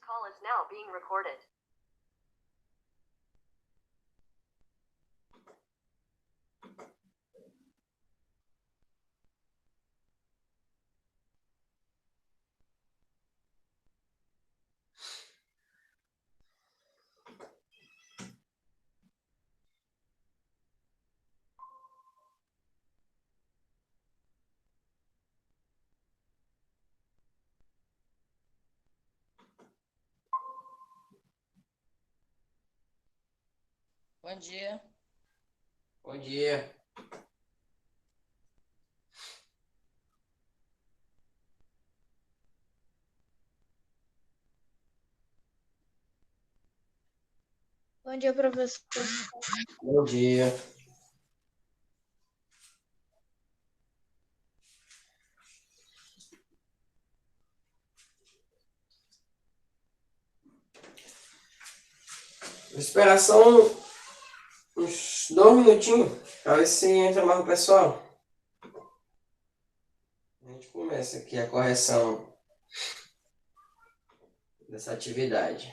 call is now being recorded. Bom dia. Bom dia. Bom dia, professor. Bom dia. Vou esperar só uns 2 minutinhos para ver se entra mais o pessoal. A gente começa aqui a correção dessa atividade.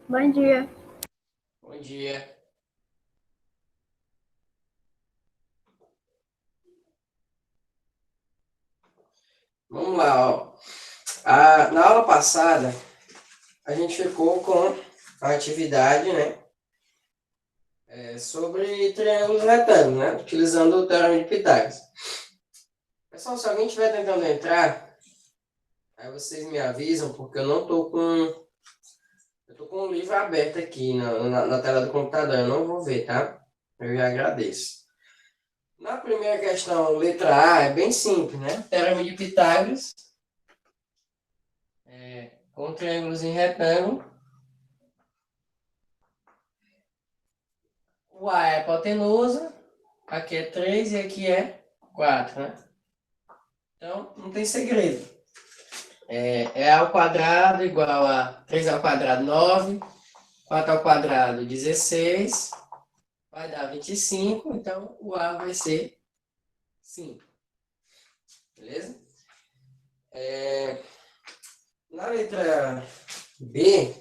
Bom dia. Bom dia. Vamos lá, ó. Na aula passada, a gente ficou com a atividade, né? Sobre triângulos retângulos, né? Utilizando o teorema de Pitágoras. Pessoal, se alguém estiver tentando entrar, aí vocês me avisam, porque eu não tô com... Eu tô com o livro aberto aqui na tela do computador, eu não vou ver, tá? Eu já agradeço. Na primeira questão, letra A, é bem simples, né? Teorema de Pitágoras. Com triângulos em retângulo. O A é a hipotenusa, aqui é 3 e aqui é 4, né? Então, não tem segredo. A ao quadrado igual a 3 ao quadrado, 9. 4 ao quadrado, 16. Vai dar 25, então o A vai ser 5. Beleza? Na letra B,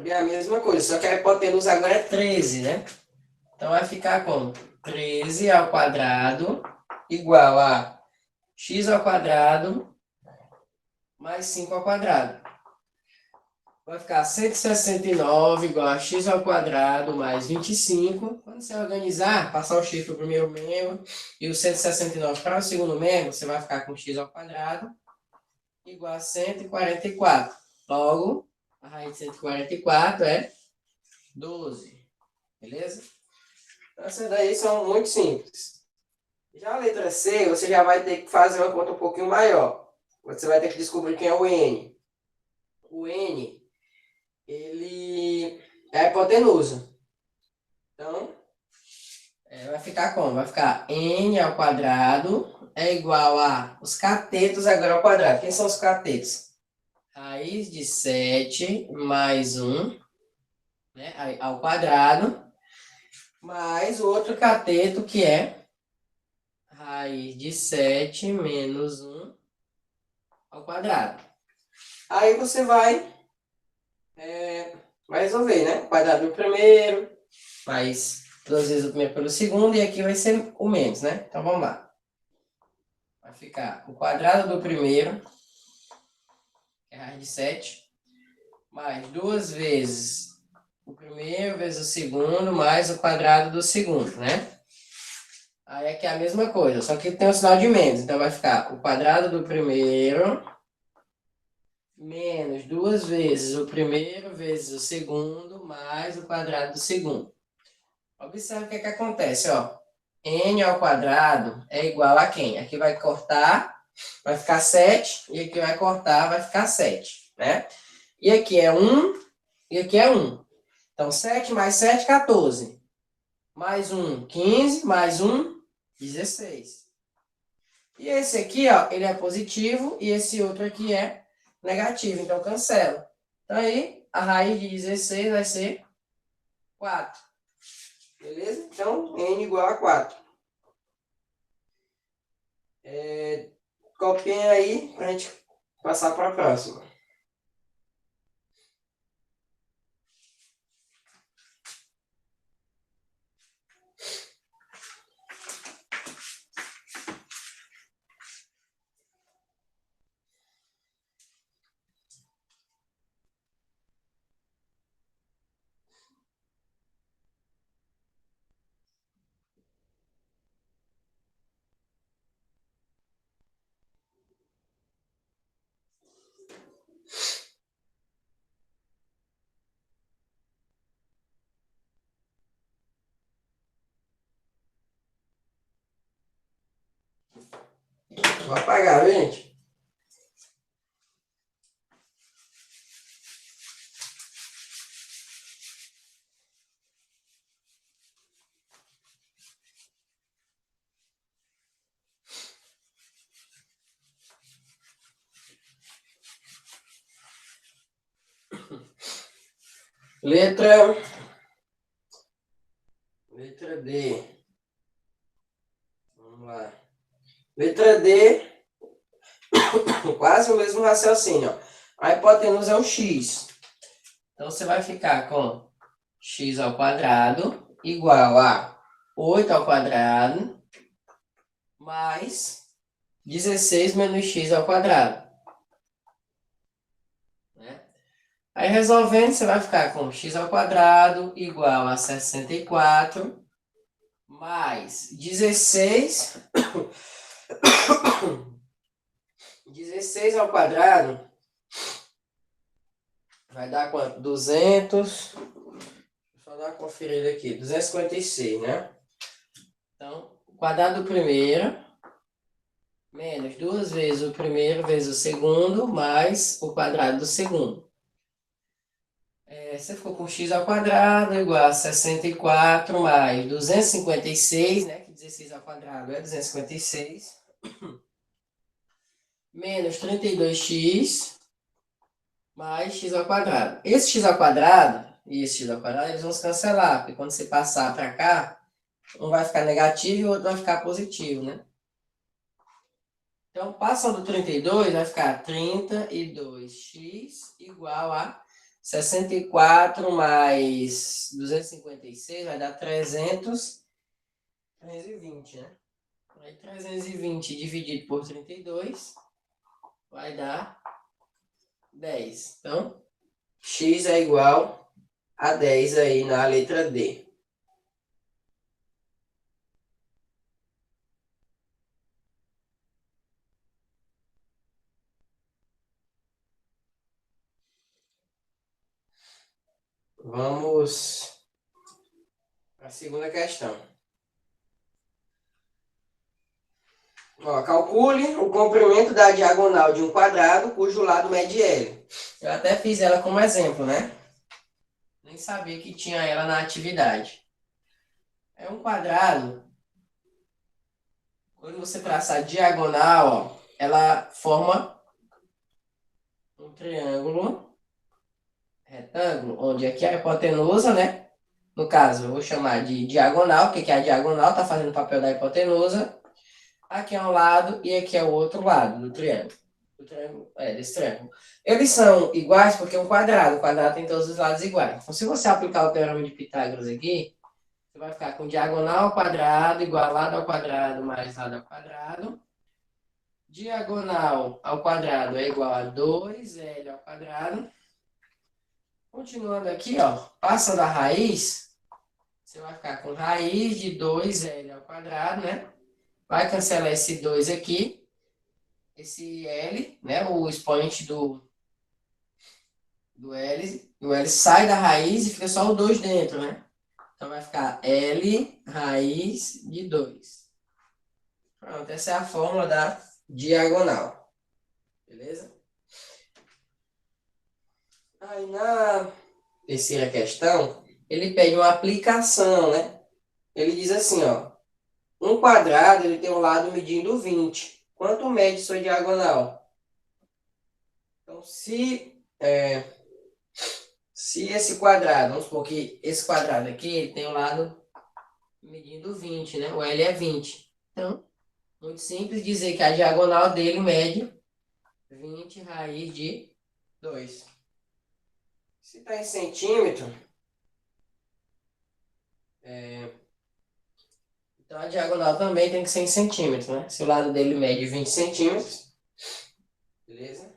é a mesma coisa, só que a hipotenusa agora é 13, né? Então vai ficar como? 13 ao quadrado igual a x ao quadrado mais 5 ao quadrado. Vai ficar 169 igual a x ao quadrado mais 25. Quando você organizar, passar o x para o primeiro membro e o 169 para o segundo membro, você vai ficar com x ao quadrado igual a 144. Logo, a raiz de 144 é 12. Beleza? Então, essas daí são muito simples. Já a letra C, você já vai ter que fazer uma conta um pouquinho maior. Você vai ter que descobrir quem é o N. O N, ele é a hipotenusa. Então, vai ficar como? Vai ficar N ao quadrado é igual a os catetos agora ao quadrado. Quem são os catetos? Raiz de 7 mais 1, né, ao quadrado, mais o outro cateto que é raiz de 7 menos 1 ao quadrado. Aí você vai resolver, né? O quadrado do primeiro, mais 2 vezes o primeiro pelo segundo, e aqui vai ser o menos, né? Então vamos lá. Vai ficar o quadrado do primeiro, que é raiz de 7, mais 2 vezes o primeiro vezes o segundo, mais o quadrado do segundo, né? Aí aqui é a mesma coisa, só que tem o sinal de menos. Então vai ficar o quadrado do primeiro menos 2 vezes o primeiro vezes o segundo, mais o quadrado do segundo. Observe o que acontece, ó. N ao quadrado é igual a quem? Aqui vai cortar, vai ficar 7, e aqui vai cortar, vai ficar 7, né? E aqui é 1, e aqui é 1. Então, 7 mais 7, 14. Mais 1, 15, mais 1, 16. E esse aqui, ó, ele é positivo, e esse outro aqui é negativo, então cancela. Então, aí, a raiz de 16 vai ser 4. Beleza? Então, N igual a 4. Copiem aí para a gente passar para a próxima. Vou apagar, viu, gente? Letra D. Vamos lá. Letra D, quase o mesmo raciocínio, ó. A hipotenusa é um x. Então, você vai ficar com x ao quadrado igual a 8 ao quadrado mais 16 menos x ao quadrado. Né? Aí, resolvendo, você vai ficar com x ao quadrado igual a 64 mais 16 ao quadrado vai dar quanto? 200. Só dar uma conferida aqui. 256, né? Então, o quadrado do primeiro menos 2 vezes o primeiro vezes o segundo mais o quadrado do segundo. Você ficou com x ao quadrado igual a 64 mais 256, né? Que 16 ao quadrado é 256. Menos 32x mais x ao quadrado. Esse x ao quadrado e esse x ao quadrado, eles vão se cancelar, porque quando você passar para cá, um vai ficar negativo e o outro vai ficar positivo, né? Então, passando do 32, vai ficar 32x igual a 64 mais 256, vai dar 320, né? Aí 320 dividido por 32 vai dar 10. Então, x é igual a 10 aí na letra D. Vamos para a segunda questão. Ó, calcule o comprimento da diagonal de um quadrado cujo lado mede L. Eu até fiz ela como exemplo, né? Nem sabia que tinha ela na atividade. É um quadrado. Quando você traçar diagonal, ó, ela forma um triângulo retângulo, onde aqui é a hipotenusa, né? No caso, eu vou chamar de diagonal, porque aqui é a diagonal, está fazendo o papel da hipotenusa. Aqui é um lado e aqui é o outro lado do triângulo. do triângulo, desse triângulo. Eles são iguais porque é um quadrado. O quadrado tem todos os lados iguais. Então, se você aplicar o teorema de Pitágoras aqui, você vai ficar com diagonal ao quadrado igual a lado ao quadrado mais lado ao quadrado. Diagonal ao quadrado é igual a 2L ao quadrado. Continuando aqui, ó, passando a raiz, você vai ficar com raiz de 2L ao quadrado, né? Vai cancelar esse 2 aqui, esse L, né? O expoente do L. O L sai da raiz e fica só o 2 dentro, né? Então vai ficar L raiz de 2. Pronto, essa é a fórmula da diagonal. Beleza? Aí na terceira questão, ele pede uma aplicação, né? Ele diz assim, ó. Um quadrado, ele tem um lado medindo 20. Quanto mede sua diagonal? Então, se esse quadrado, vamos supor que esse quadrado aqui, ele tem um lado medindo 20, né? O L é 20. Então, muito simples dizer que a diagonal dele mede 20 raiz de 2. Se está em centímetro, então a diagonal também tem que ser em centímetros, né? Se o lado dele mede 20 centímetros, beleza?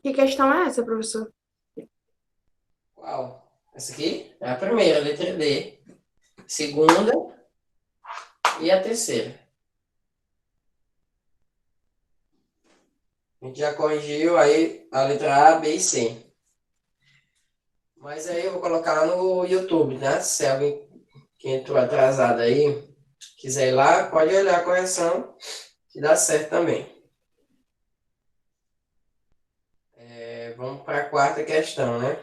Que questão é essa, professor? Qual? Essa aqui é a primeira, letra D. Segunda e a terceira. A gente já corrigiu aí a letra A, B e C. Mas aí eu vou colocar lá no YouTube, né? Se alguém que entrou atrasado aí quiser ir lá, pode olhar a correção que dá certo também. Vamos para a quarta questão, né?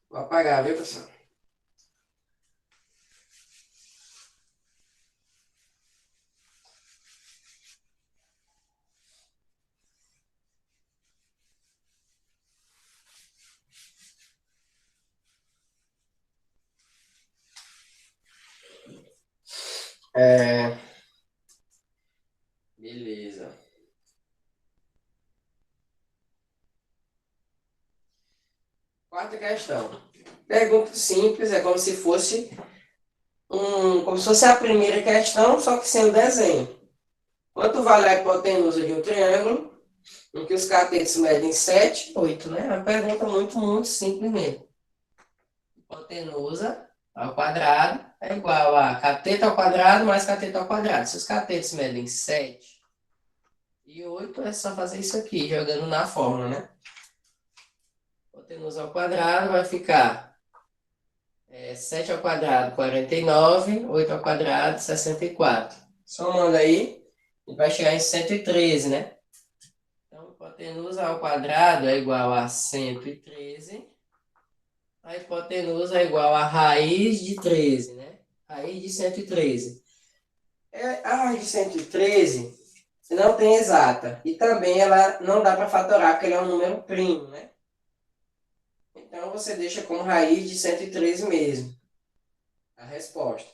Vou apagar, viu, pessoal? Beleza. Quarta questão. Pergunta simples, é como se fosse a primeira questão, só que sem o desenho. Quanto vale a hipotenusa de um triângulo em que os catetos medem 7, 8, né? É uma pergunta muito, muito simples mesmo. Hipotenusa ao quadrado é igual a cateto ao quadrado mais cateto ao quadrado. Se os catetos medem 7 e 8, é só fazer isso aqui, jogando na fórmula, né? Hipotenusa ao quadrado vai ficar 7 ao quadrado, 49, 8 ao quadrado, 64. Somando aí, ele vai chegar em 113, né? Então, hipotenusa ao quadrado é igual a 113. A hipotenusa é igual a raiz de 13, né? Raiz de 113. A raiz de 113 não tem exata. E também ela não dá para fatorar, porque ele é um número primo, né? Então, você deixa como raiz de 113 mesmo. A resposta.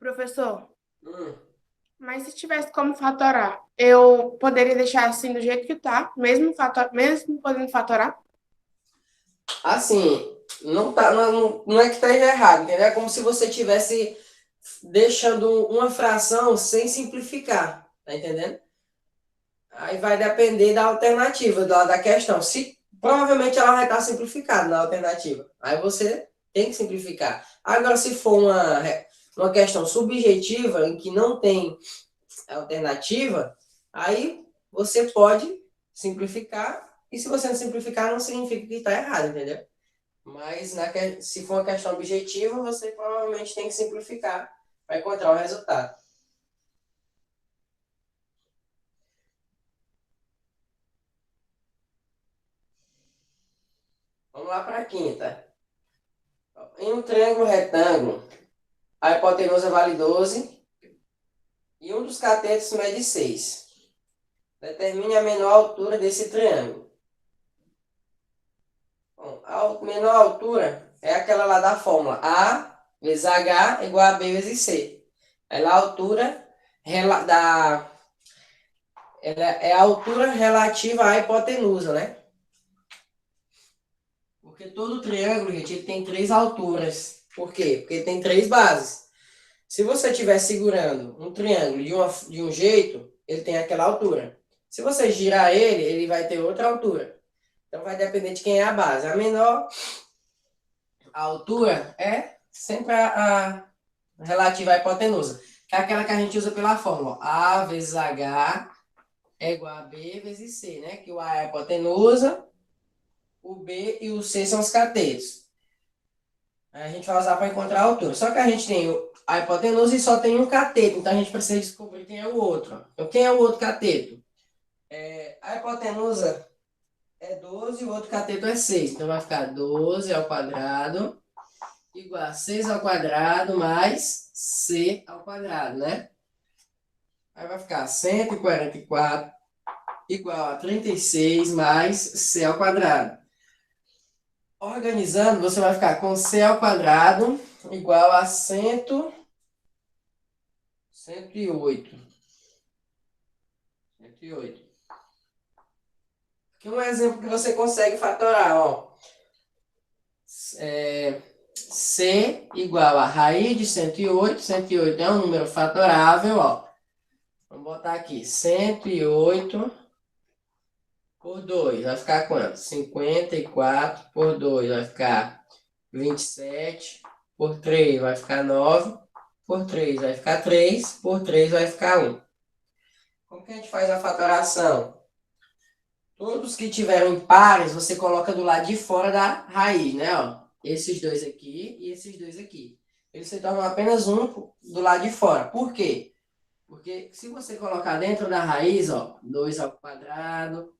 Professor, Hum. mas se tivesse como fatorar, eu poderia deixar assim do jeito que tá, mesmo podendo fatorar? Assim, não é que esteja errado, entendeu? É como se você tivesse deixando uma fração sem simplificar, tá entendendo? Aí vai depender da alternativa, da questão. Se provavelmente ela vai estar simplificada na alternativa. Aí você tem que simplificar. Agora, se for uma questão subjetiva, em que não tem alternativa, aí você pode simplificar. E se você não simplificar, não significa que está errado, entendeu? Mas se for uma questão objetiva, você provavelmente tem que simplificar para encontrar o resultado. Vamos lá para a quinta. Em um triângulo retângulo, a hipotenusa vale 12 e um dos catetos mede 6. Determine a menor altura desse triângulo. Bom, a menor altura é aquela lá da fórmula. A vezes H igual a B vezes C. Ela é a altura ela é a altura relativa à hipotenusa, né? Porque todo triângulo, gente, ele tem 3 alturas. Por quê? Porque ele tem 3 bases. Se você estiver segurando um triângulo de um jeito, ele tem aquela altura. Se você girar ele, ele vai ter outra altura. Então vai depender de quem é a base. A menor altura é sempre a relativa à hipotenusa, que é aquela que a gente usa pela fórmula. A vezes H é igual a B vezes C, né? Que o A é a hipotenusa, o B e o C são os catetos. Aí a gente vai usar para encontrar a altura. Só que a gente tem a hipotenusa e só tem um cateto, então a gente precisa descobrir quem é o outro. Então, quem é o outro cateto? A hipotenusa é 12 e o outro cateto é 6. Então vai ficar 12 ao quadrado igual a 6 ao quadrado mais C ao quadrado, né? Aí vai ficar 144 igual a 36 mais C ao quadrado. Organizando, você vai ficar com C ao quadrado igual a 108. 108. Aqui um exemplo que você consegue fatorar, ó. C igual a raiz de 108. 108 é um número fatorável, ó. Vamos botar aqui, 108 por 2, vai ficar quanto? 54 por 2, vai ficar 27, por 3 vai ficar 9, por 3 vai ficar 3, por 3 vai ficar 1. Como que a gente faz a fatoração? Todos que tiveram pares, você coloca do lado de fora da raiz, né? Ó, esses dois aqui e esses dois aqui. Eles se tornam apenas um do lado de fora. Por quê? Porque se você colocar dentro da raiz, ó, 2 ao quadrado,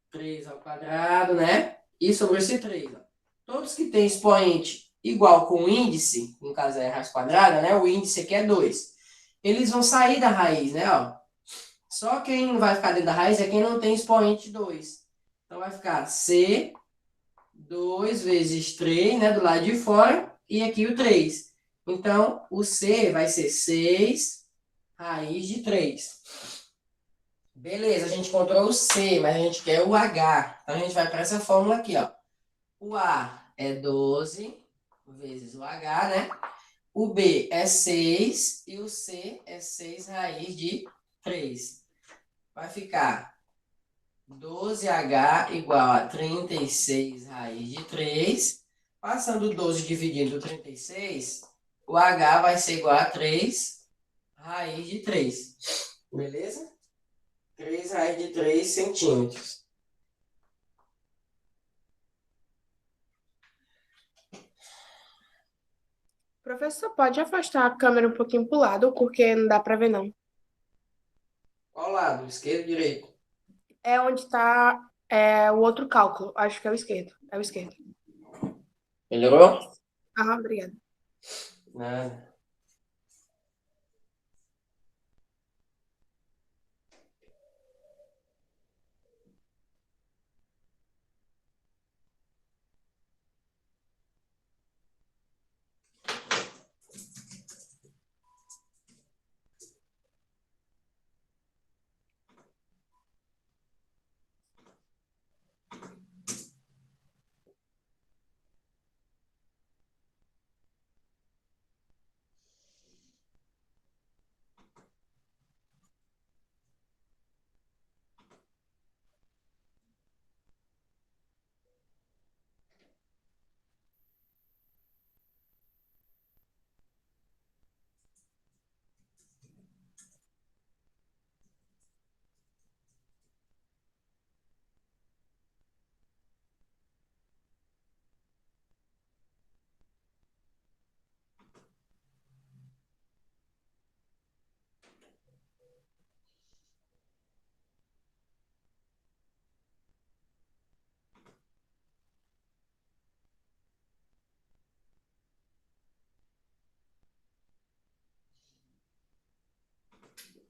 3 ao quadrado, né? E sobre esse 3, ó. Todos que têm expoente igual com índice, no caso é raiz quadrada, né? O índice aqui é 2. Eles vão sair da raiz, né? Ó. Só quem não vai ficar dentro da raiz é quem não tem expoente 2. Então vai ficar C, 2 vezes 3, né? Do lado de fora, e aqui o 3. Então, o C vai ser 6 raiz de 3. Beleza, a gente encontrou o C, mas a gente quer o H. Então a gente vai para essa fórmula aqui, ó. O A é 12 vezes o H, né? O B é 6 e o C é 6 raiz de 3. Vai ficar 12H igual a 36 raiz de 3. Passando 12 dividindo 36, o H vai ser igual a 3 raiz de 3. Beleza? 3 raiz de 3 centímetros. Professor, pode afastar a câmera um pouquinho pro lado, porque não dá para ver, não. Qual lado? Esquerdo ou direito? É onde está o outro cálculo. Acho que é o esquerdo. É o esquerdo. Melhorou? Ah, obrigada. Nada.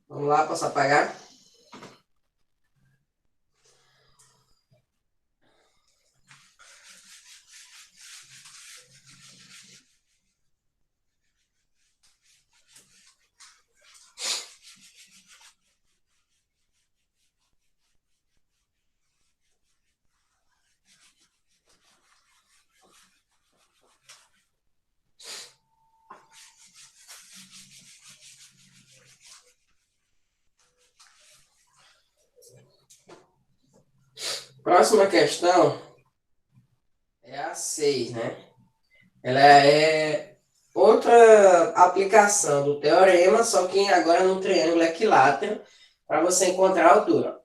Vamos lá, posso apagar? Próxima questão é a 6, né? Ela é outra aplicação do teorema, só que agora no triângulo equilátero, para você encontrar a altura.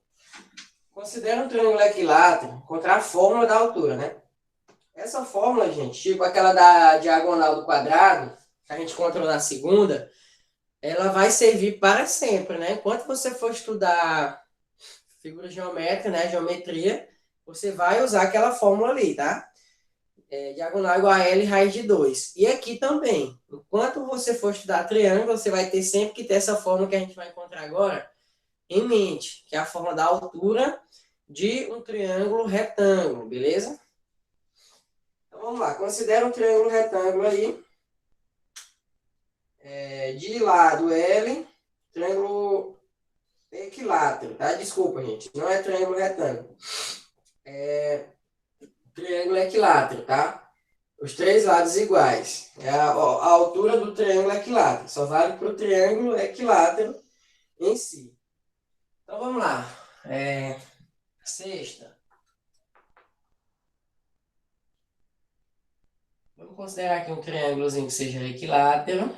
Considera um triângulo equilátero, encontrar a fórmula da altura, né? Essa fórmula, gente, tipo aquela da diagonal do quadrado, que a gente encontrou na segunda, ela vai servir para sempre, né? Enquanto você for estudar figura geométrica, né? Geometria, você vai usar aquela fórmula ali, tá? Diagonal igual a L raiz de 2. E aqui também. Enquanto você for estudar triângulo, você vai ter sempre que ter essa fórmula que a gente vai encontrar agora em mente, que é a fórmula da altura de um triângulo retângulo, beleza? Então vamos lá. Considera um triângulo retângulo aí. De lado L, triângulo equilátero, tá? Desculpa, gente. Não é triângulo retângulo. É triângulo equilátero, tá? Os três lados iguais. É a altura do triângulo equilátero. Só vale para o triângulo equilátero em si. Então vamos lá. Sexta. Vamos considerar aqui um triângulozinho que seja equilátero.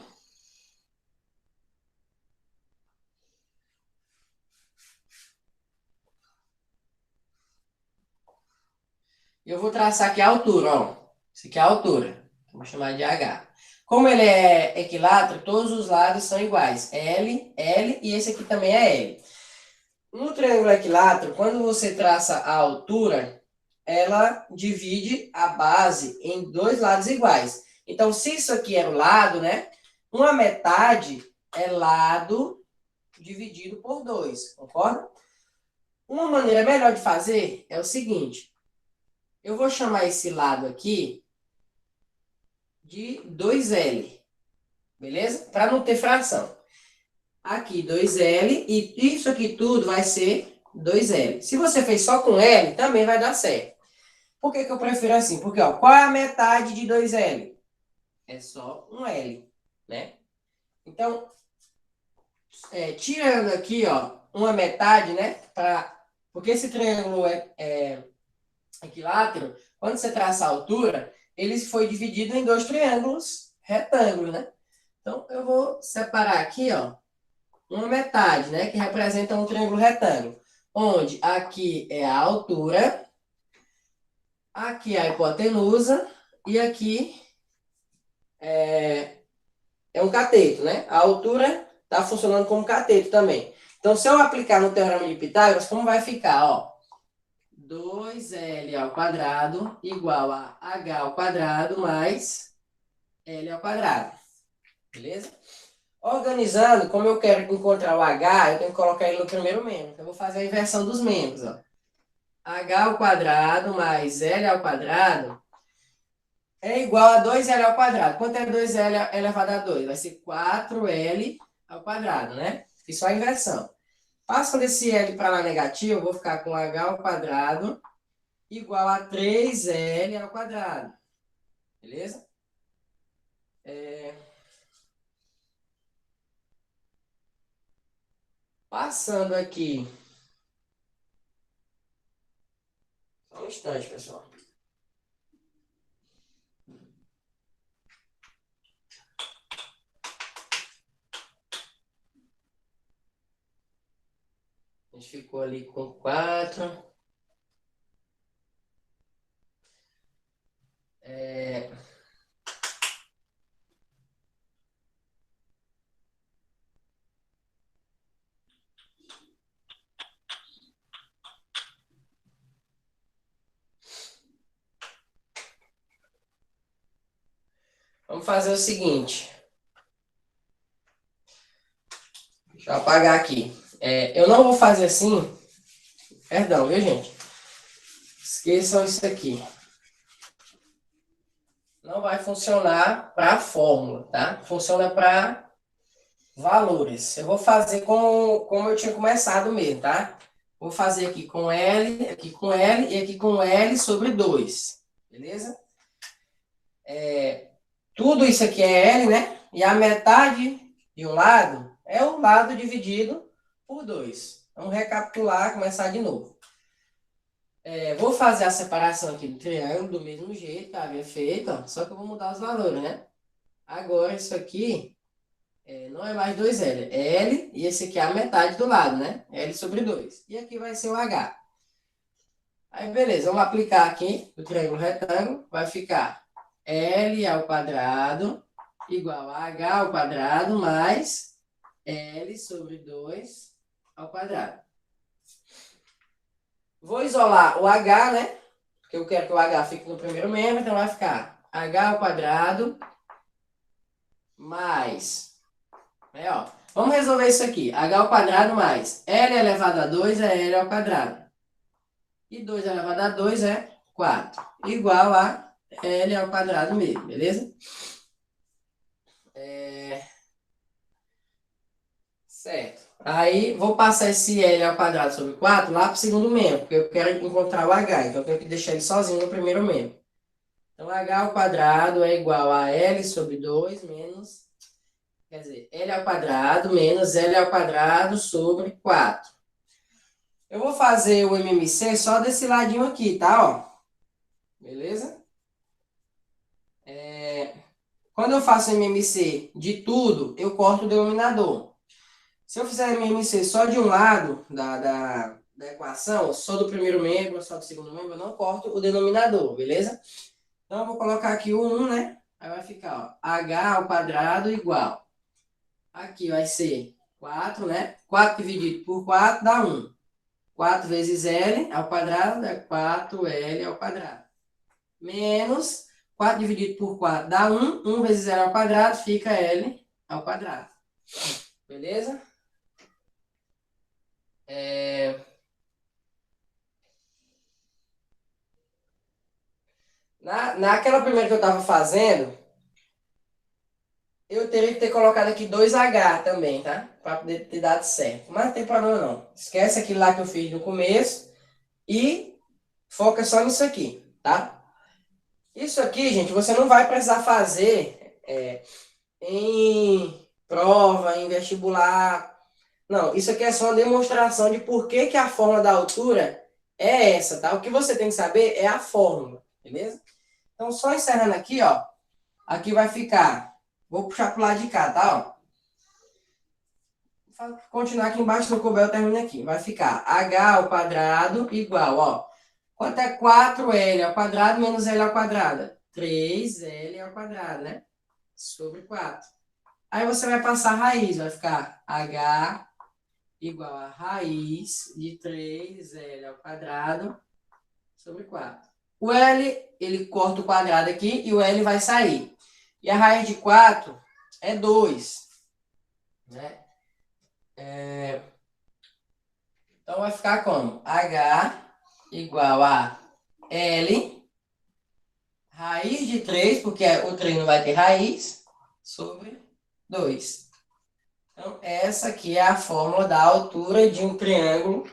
E eu vou traçar aqui a altura, ó. Isso aqui é a altura. Vou chamar de H. Como ele é equilátero, todos os lados são iguais. L, L e esse aqui também é L. No triângulo equilátero, quando você traça a altura, ela divide a base em dois lados iguais. Então, se isso aqui é o lado, né? Uma metade é lado dividido por 2, concorda? Uma maneira melhor de fazer é o seguinte. Eu vou chamar esse lado aqui de 2L, beleza? Para não ter fração. Aqui 2L e isso aqui tudo vai ser 2L. Se você fez só com L, também vai dar certo. Por que eu prefiro assim? Porque, ó, qual é a metade de 2L? É só um L, né? Então, tirando aqui, ó, uma metade, né? Porque esse triângulo é equilátero, quando você traça a altura, ele foi dividido em dois triângulos retângulos, né? Então, eu vou separar aqui, ó, uma metade, né? Que representa um triângulo retângulo. Onde aqui é a altura, aqui é a hipotenusa e aqui é um cateto, né? A altura está funcionando como cateto também. Então, se eu aplicar no teorema de Pitágoras, como vai ficar? Ó, 2L ao quadrado igual a H ao quadrado mais L ao quadrado. Beleza? Organizando, como eu quero encontrar o H, eu tenho que colocar ele no primeiro membro. Então, eu vou fazer a inversão dos membros. Ó. H ao quadrado mais L ao quadrado é igual a 2L ao quadrado. Quanto é 2L elevado a 2? Vai ser 4L ao quadrado, né? Fiz só a inversão. Passando esse L para lá negativo, eu vou ficar com H ao quadrado igual a 3L ao quadrado. Beleza? Passando aqui. Só um instante, pessoal. A gente ficou ali com 4. Vamos fazer o seguinte. Deixa eu apagar aqui. Eu não vou fazer assim. Perdão, viu, gente? Esqueçam isso aqui. Não vai funcionar para a fórmula, tá? Funciona para valores. Eu vou fazer como eu tinha começado mesmo, tá? Vou fazer aqui com L e aqui com L sobre 2. Beleza? Tudo isso aqui é L, né? E a metade de um lado é o lado dividido por 2. Vamos recapitular, começar de novo. Vou fazer a separação aqui do triângulo do mesmo jeito que havia feito, ó, só que eu vou mudar os valores, né? Agora, isso aqui não é mais 2L, é L e esse aqui é a metade do lado, né? L sobre 2. E aqui vai ser o H. Aí, beleza, vamos aplicar aqui o triângulo retângulo, vai ficar L ao quadrado igual a H ao quadrado mais L sobre 2 ao quadrado. Vou isolar o H, né? Porque eu quero que o H fique no primeiro membro, então vai ficar H ao quadrado mais... ó, vamos resolver isso aqui. H ao quadrado mais L elevado a 2 é L ao quadrado. E 2 elevado a 2 é 4. Igual a L ao quadrado mesmo, beleza? Certo. Aí, vou passar esse L ao quadrado sobre 4 lá para o segundo membro, porque eu quero encontrar o H, então eu tenho que deixar ele sozinho no primeiro membro. Então, H ao quadrado é igual a L sobre 2 menos... Quer dizer, L ao quadrado menos L ao quadrado sobre 4. Eu vou fazer o MMC só desse ladinho aqui, tá? Ó. Beleza? Quando eu faço MMC de tudo, eu corto o denominador. Se eu fizer MMC só de um lado da equação, só do primeiro membro, só do segundo membro, eu não corto o denominador, beleza? Então, eu vou colocar aqui o 1, né? Aí vai ficar, ó, H ao quadrado igual. Aqui vai ser 4, né? 4 dividido por 4 dá 1. 4 vezes L ao quadrado é 4L ao quadrado. Menos 4 dividido por 4 dá 1. 1 vezes L ao quadrado fica L ao quadrado. Beleza? Naquela primeira que eu estava fazendo, eu teria que ter colocado aqui 2H também, tá? Para poder ter dado certo. Mas não tem problema não. Esquece aquilo lá que eu fiz no começo e foca só nisso aqui, tá? Isso aqui, gente, você não vai precisar fazer em prova, em vestibular. Não, isso aqui é só uma demonstração de por que que a fórmula da altura é essa, tá? O que você tem que saber é a fórmula, beleza? Então, só encerrando aqui, ó. Aqui vai ficar... Vou puxar pro lado de cá, tá? Ó. Vou continuar aqui embaixo no couber, eu termino aqui. Vai ficar H ao quadrado igual, ó. Quanto é 4L ao quadrado menos L ao quadrado? 3L ao quadrado, né? Sobre 4. Aí você vai passar a raiz, vai ficar H igual a raiz de 3L ao quadrado sobre 4. O L, ele corta o quadrado aqui e o L vai sair. E a raiz de 4 é 2. Né? Então vai ficar como? H igual a L, raiz de 3, porque o 3 não vai ter raiz, sobre 2. Então, essa aqui é a fórmula da altura de um triângulo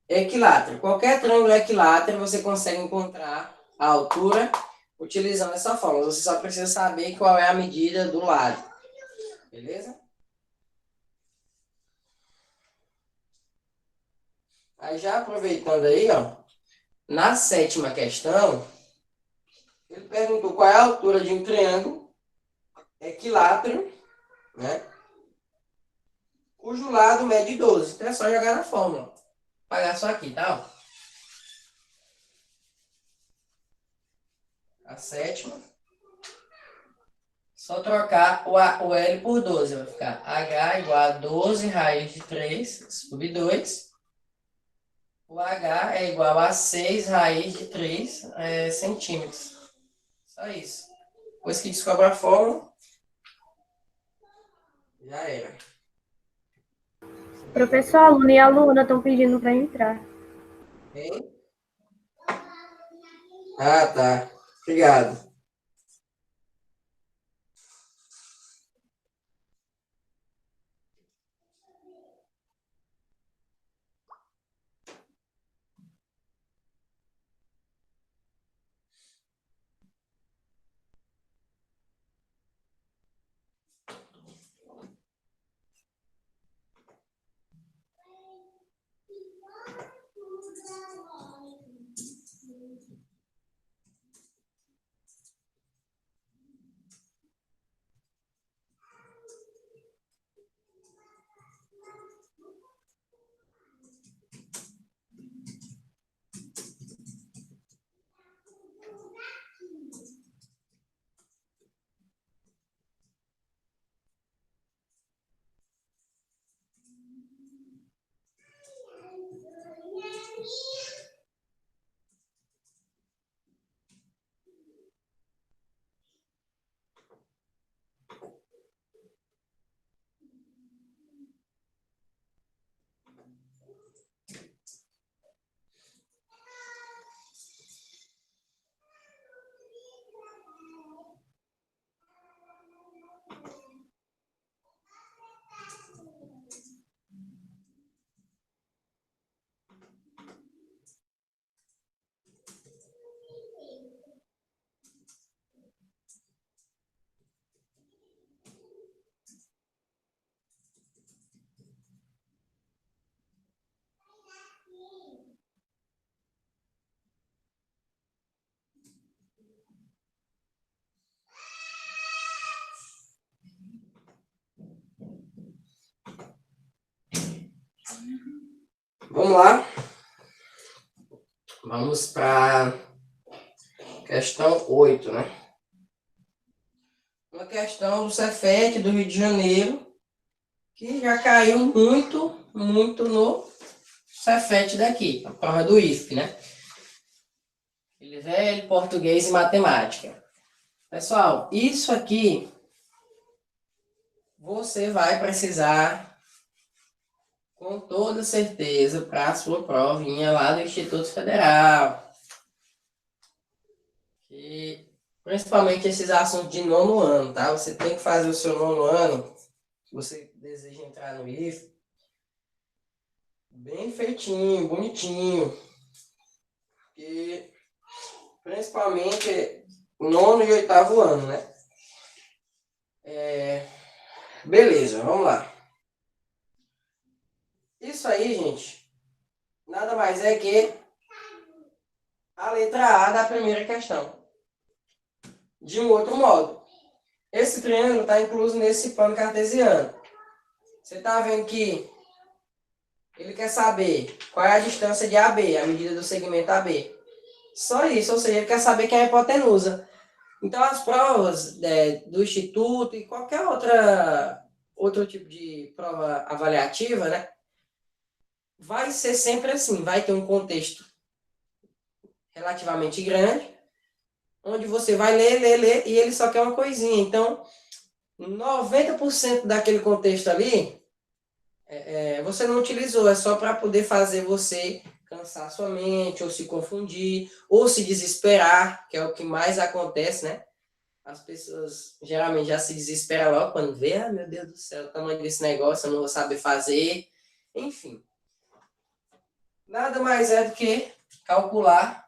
equilátero. Qualquer triângulo equilátero você consegue encontrar a altura utilizando essa fórmula. Você só precisa saber qual é a medida do lado. Beleza? Aí já aproveitando aí, ó, na sétima questão, ele perguntou qual é a altura de um triângulo equilátero, né? Cujo lado mede 12. Então é só jogar na fórmula. Vou apagar só aqui, tá? Ó. A sétima. Só trocar o L por 12. Vai ficar H igual a 12 raiz de 3 sobre 2. O H é igual a 6 raiz de 3 centímetros. Só isso. Depois que descobre a fórmula, já era. Professor, aluno e aluna estão pedindo para entrar. Hein? Ah, tá. Obrigado. Vamos lá. Vamos para questão 8, né? Uma questão do Cefet do Rio de Janeiro, que já caiu muito no Cefet daqui, a prova do IFE, né? Ele velho, português e matemática. Pessoal, isso aqui você vai precisar com toda certeza para a sua provinha lá do Instituto Federal. E principalmente esses assuntos de nono ano, tá? Você tem que fazer o seu nono ano, se você deseja entrar no IFE, bem feitinho, bonitinho. E principalmente nono e oitavo ano, né? Beleza, vamos lá. Isso aí, gente, nada mais é que a letra A da primeira questão. De um outro modo. Esse triângulo está incluso nesse plano cartesiano. Você está vendo que ele quer saber qual é a distância de AB, a medida do segmento AB. Só isso, ou seja, ele quer saber quem é a hipotenusa. Então, as provas do Instituto e qualquer outro tipo de prova avaliativa, né, vai ser sempre assim, vai ter um contexto relativamente grande, onde você vai ler, e ele só quer uma coisinha. Então, 90% daquele contexto ali, você não utilizou, é só para poder fazer você cansar sua mente, ou se confundir, ou se desesperar, que é o que mais acontece, né? As pessoas geralmente já se desesperam logo quando vê, ah, meu Deus do céu, o tamanho desse negócio, eu não vou saber fazer. Enfim, nada mais é do que calcular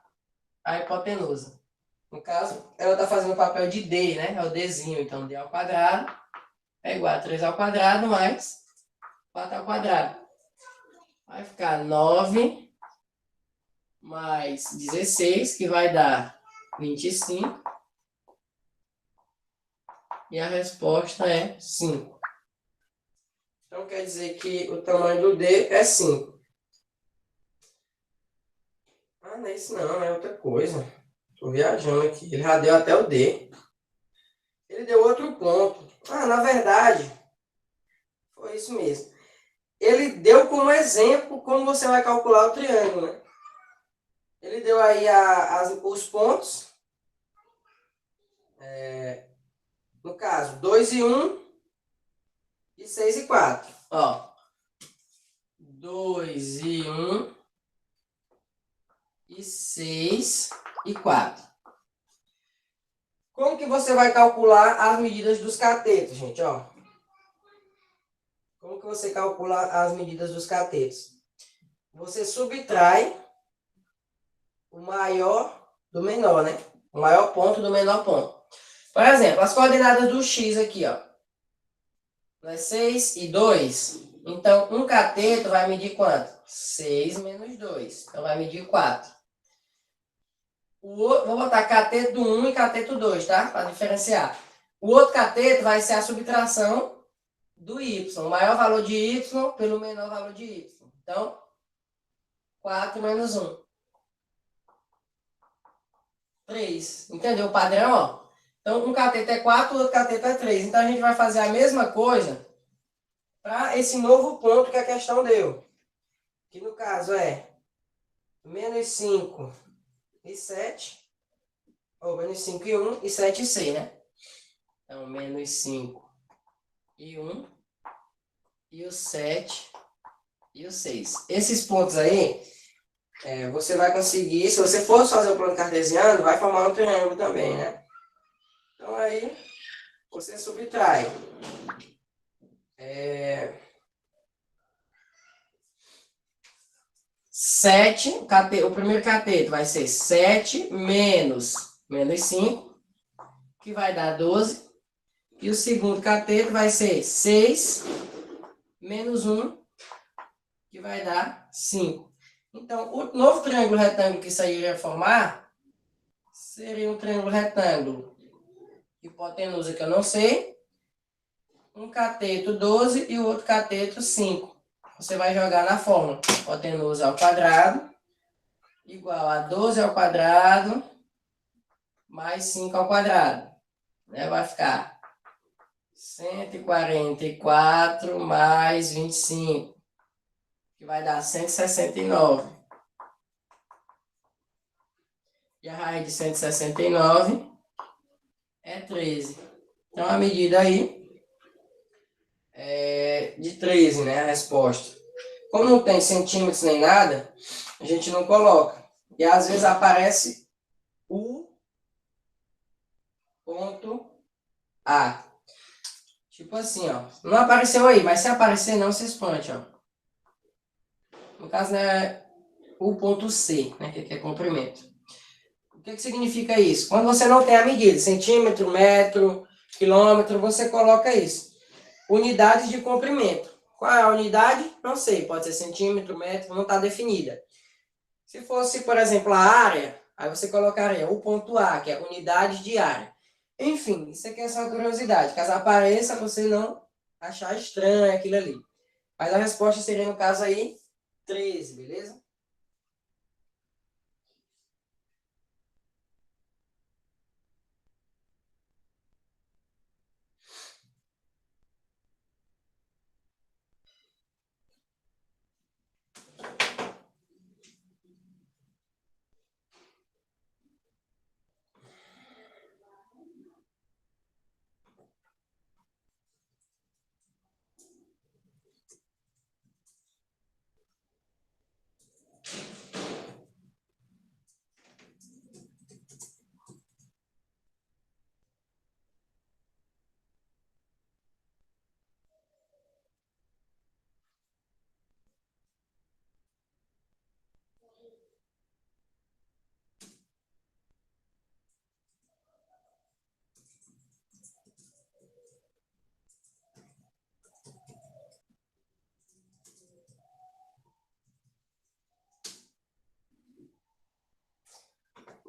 a hipotenusa. No caso, ela está fazendo o papel de D, né? É o Dzinho, então D ao quadrado é igual a 3 ao quadrado mais 4 ao quadrado. Vai ficar 9 mais 16, que vai dar 25. E a resposta é 5. Então, quer dizer que o tamanho do D é 5. Ah, não é isso não, é outra coisa. Estou viajando aqui. Ele já deu até o D. Ele deu outro ponto. Ah, na verdade, foi isso mesmo. Ele deu como exemplo como você vai calcular o triângulo, né? Ele deu aí os pontos. No caso, 2 e 1 e 6 e 4. Ó, 2 e 1 e 6 e 4. Como que você vai calcular as medidas dos catetos, gente? Ó. Como que você calcula as medidas dos catetos? Você subtrai o maior do menor, né? O maior ponto do menor ponto. Por exemplo, as coordenadas do x aqui, ó. 6 e 2. Então, um cateto vai medir quanto? 6 menos 2. Então, vai medir 4. Vou botar cateto 1 e cateto 2, tá? Para diferenciar. O outro cateto vai ser a subtração do y. O maior valor de y pelo menor valor de y. Então, 4 menos 1. 3. Entendeu o padrão, ó? Então, um cateto é 4, o outro cateto é 3. Então, a gente vai fazer a mesma coisa para esse novo ponto que a questão deu. Que no caso é menos 5 e 7. Ou menos 5 e 1 e 7 e 6, né? Então, menos 5 e 1 e o 7 e o 6. Esses pontos aí, você vai conseguir, se você for fazer o plano cartesiano, vai formar um triângulo também, né? Então, aí, você subtrai. 7, o primeiro cateto vai ser 7 menos 5, que vai dar 12. E o segundo cateto vai ser 6 menos 1, que vai dar 5. Então, o novo triângulo retângulo que isso aí iria formar seria um triângulo retângulo. Hipotenusa que eu não sei. Um cateto 12 e o outro cateto 5. Você vai jogar na fórmula. Hipotenusa ao quadrado igual a 12 ao quadrado mais 5 ao quadrado. Vai ficar 144 mais 25, que vai dar 169. E a raiz de 169 é 13. Então, a medida aí é de 13, né? A resposta. Como não tem centímetros nem nada, a gente não coloca. E às vezes aparece o ponto A. Tipo assim, ó. Não apareceu aí, mas se aparecer, não se espante, ó. No caso, né, o ponto C, né, que é comprimento. O que significa isso? Quando você não tem a medida, centímetro, metro, quilômetro, você coloca isso. Unidades de comprimento. Qual é a unidade? Não sei, pode ser centímetro, metro, não está definida. Se fosse, por exemplo, a área, aí você colocaria o ponto A, que é unidade de área. Enfim, isso aqui é só uma curiosidade. Caso apareça, você não achar estranho aquilo ali. Mas a resposta seria, no caso aí, 13, beleza?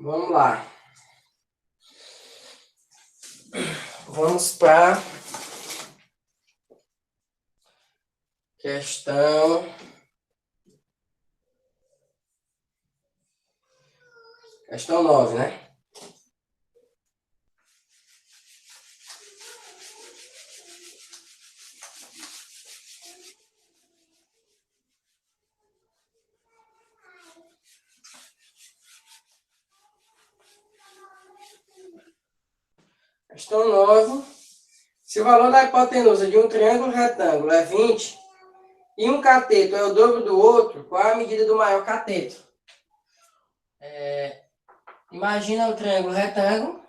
Vamos lá. Vamos para questão 9, né? Questão 9. Se o valor da hipotenusa de um triângulo retângulo é 20, e um cateto é o dobro do outro, qual é a medida do maior cateto? Imagina o triângulo retângulo.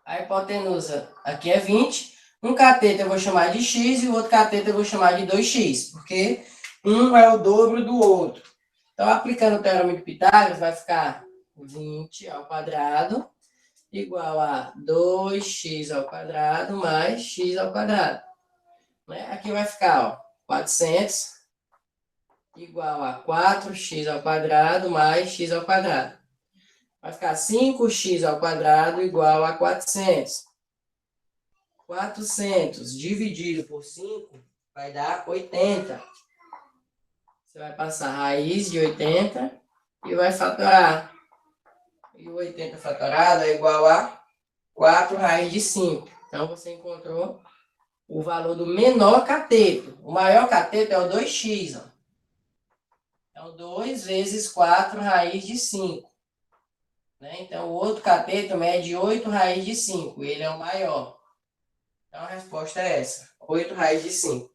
A hipotenusa aqui é 20. Um cateto eu vou chamar de x e o outro cateto eu vou chamar de 2x, porque um é o dobro do outro. Então, aplicando o teorema de Pitágoras, vai ficar 20 ao quadrado igual a 2x ao quadrado mais x ao quadrado. Aqui vai ficar, ó, 400 igual a 4x ao quadrado mais x ao quadrado. Vai ficar 5x ao quadrado igual a 400. 400 dividido por 5 vai dar 80. Você vai passar a raiz de 80 e vai fatorar. E o 80 fatorado é igual a 4 raiz de 5. Então, você encontrou o valor do menor cateto. O maior cateto é o 2x. Ó. Então, 2 vezes 4 raiz de 5. Então, o outro cateto mede 8 raiz de 5. Ele é o maior. Então, a resposta é essa. 8 raiz de 5.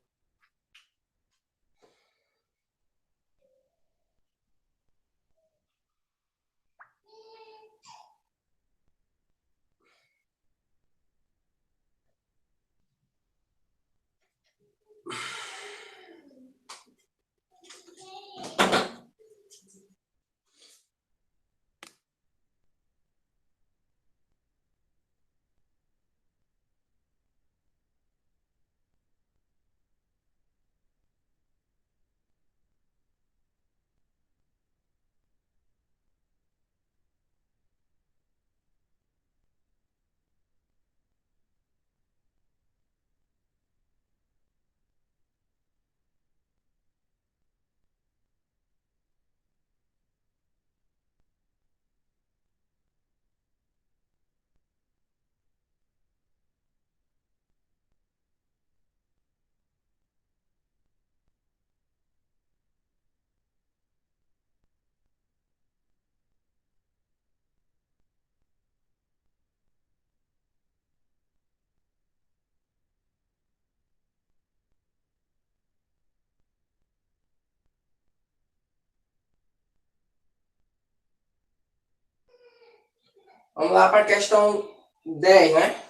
Vamos lá para a questão 10, né?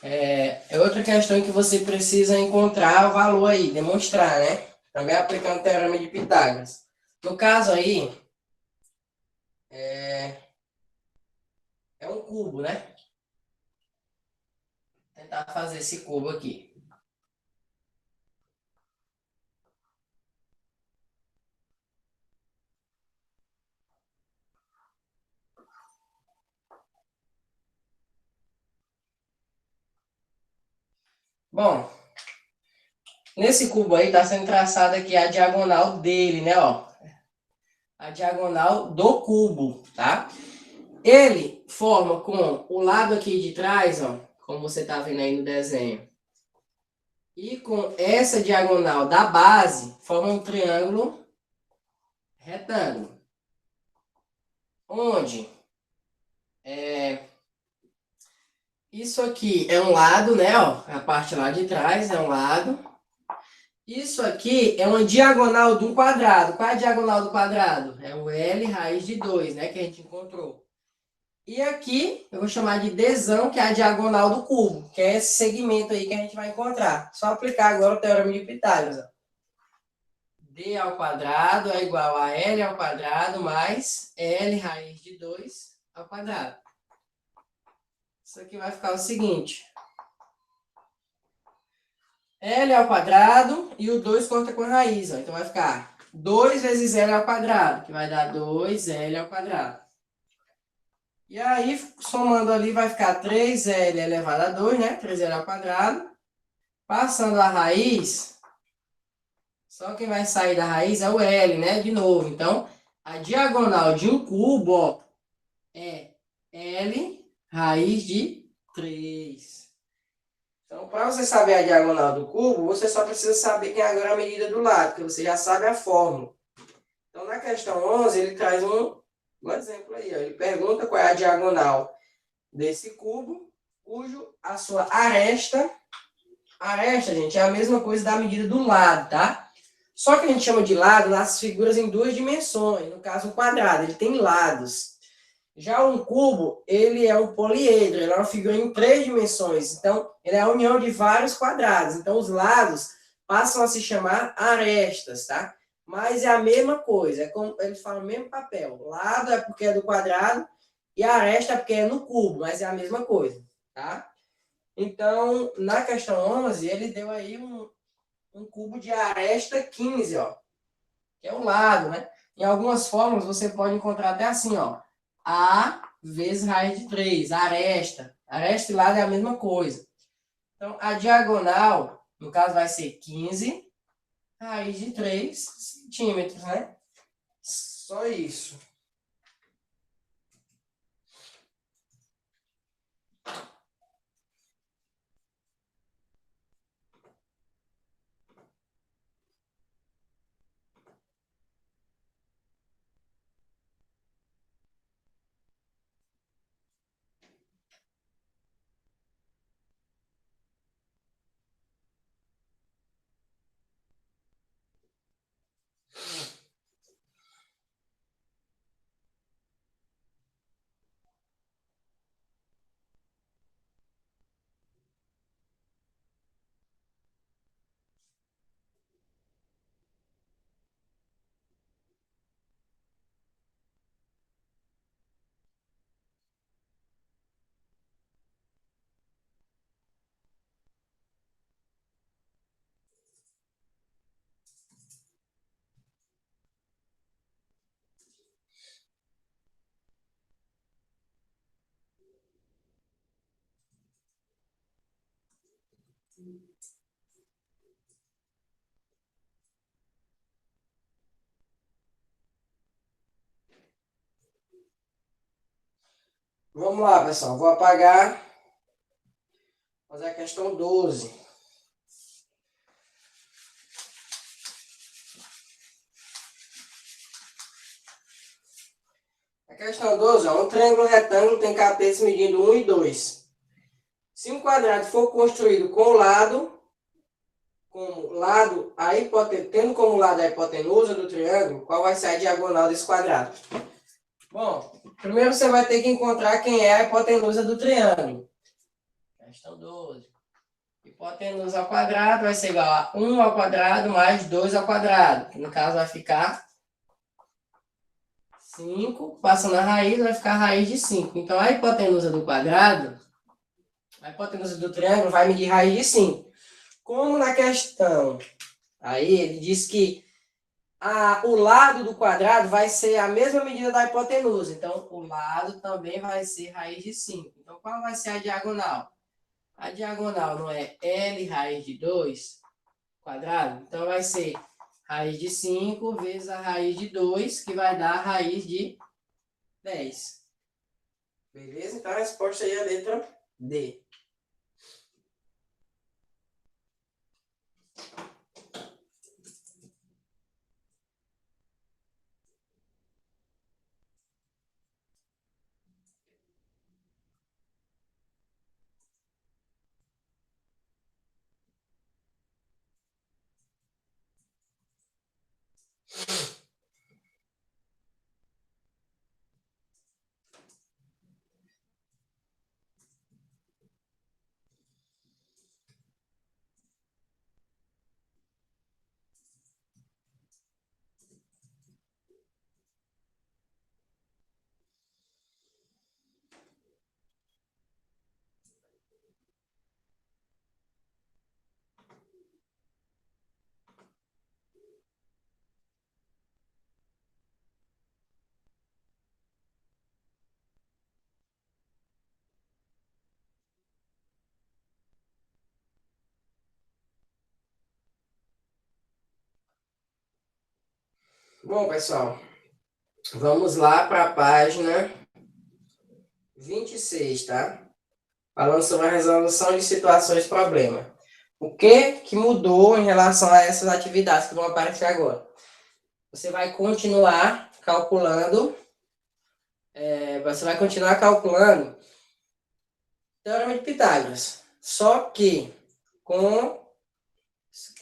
É outra questão que você precisa encontrar o valor aí, demonstrar, né? Também aplicando o teorema de Pitágoras. No caso aí, é um cubo, né? Vou tentar fazer esse cubo aqui. Bom, nesse cubo aí está sendo traçada aqui a diagonal dele, né? Ó, a diagonal do cubo, tá? Ele forma com o lado aqui de trás, ó, como você está vendo aí no desenho, e com essa diagonal da base, forma um triângulo retângulo. Onde isso aqui é um lado, né? Ó, a parte lá de trás é um lado. Isso aqui é uma diagonal de um quadrado. Qual é a diagonal do quadrado? É o L raiz de 2, né? Que a gente encontrou. E aqui eu vou chamar de Dzão, que é a diagonal do cubo, que é esse segmento aí que a gente vai encontrar. Só aplicar agora o teorema de Pitágoras. Ó. D ao quadrado é igual a L ao quadrado mais L raiz de 2 ao quadrado. Isso aqui vai ficar o seguinte. L ao quadrado e o 2 corta com a raiz. Ó. Então vai ficar 2 vezes L ao quadrado, que vai dar 2L ao quadrado. E aí, somando ali, vai ficar 3L elevado a 2, né? 3L ao quadrado. Passando a raiz, só quem vai sair da raiz é o L, né? De novo. Então, a diagonal de um cubo, ó, é L raiz de 3. Então, para você saber a diagonal do cubo, você só precisa saber quem é agora a medida do lado, porque você já sabe a fórmula. Então, na questão 11, ele traz um exemplo aí. Ó. Ele pergunta qual é a diagonal desse cubo, cujo a sua aresta Aresta, gente, é a mesma coisa da medida do lado, tá? Só que a gente chama de lado nas figuras em duas dimensões. No caso, o quadrado, ele tem lados. Já um cubo, ele é um poliedro, ele é uma figura em três dimensões. Então, ele é a união de vários quadrados. Então, os lados passam a se chamar arestas, tá? Mas é a mesma coisa, é como eles falam o mesmo papel. Lado é porque é do quadrado e aresta é porque é no cubo, mas é a mesma coisa, tá? Então, na questão 11, ele deu aí um cubo de aresta 15, ó, que é o lado, né? Em algumas fórmulas você pode encontrar até assim, ó, A vezes raiz de 3, aresta. Aresta e lado é a mesma coisa. Então, a diagonal, no caso, vai ser 15 raiz de 3 centímetros, né? Só isso. Vamos lá, pessoal. Vou apagar. Fazer a questão 12. A questão 12, ó, um triângulo retângulo tem cabeças medindo 1 e 2. Se um quadrado for construído com lado tendo como lado a hipotenusa do triângulo, qual vai ser a diagonal desse quadrado? Bom, primeiro você vai ter que encontrar quem é a hipotenusa do triângulo. Questão 12. Hipotenusa ao quadrado vai ser igual a 1 ao quadrado mais 2 ao quadrado. Que no caso vai ficar 5. Passando a raiz, vai ficar a raiz de 5. Então, a hipotenusa do quadrado, a hipotenusa do triângulo vai medir raiz de 5. Como na questão, aí ele diz que o lado do quadrado vai ser a mesma medida da hipotenusa. Então, o lado também vai ser raiz de 5. Então, qual vai ser a diagonal? A diagonal não é L raiz de 2 quadrado? Então, vai ser raiz de 5 vezes a raiz de 2, que vai dar a raiz de 10. Beleza? Então, a resposta aí é a letra D. Bom, pessoal, vamos lá para a página 26, tá? Falando sobre a resolução de situações de problema. O que mudou em relação a essas atividades que vão aparecer agora? Você vai continuar calculando, Teorema de Pitágoras. Só que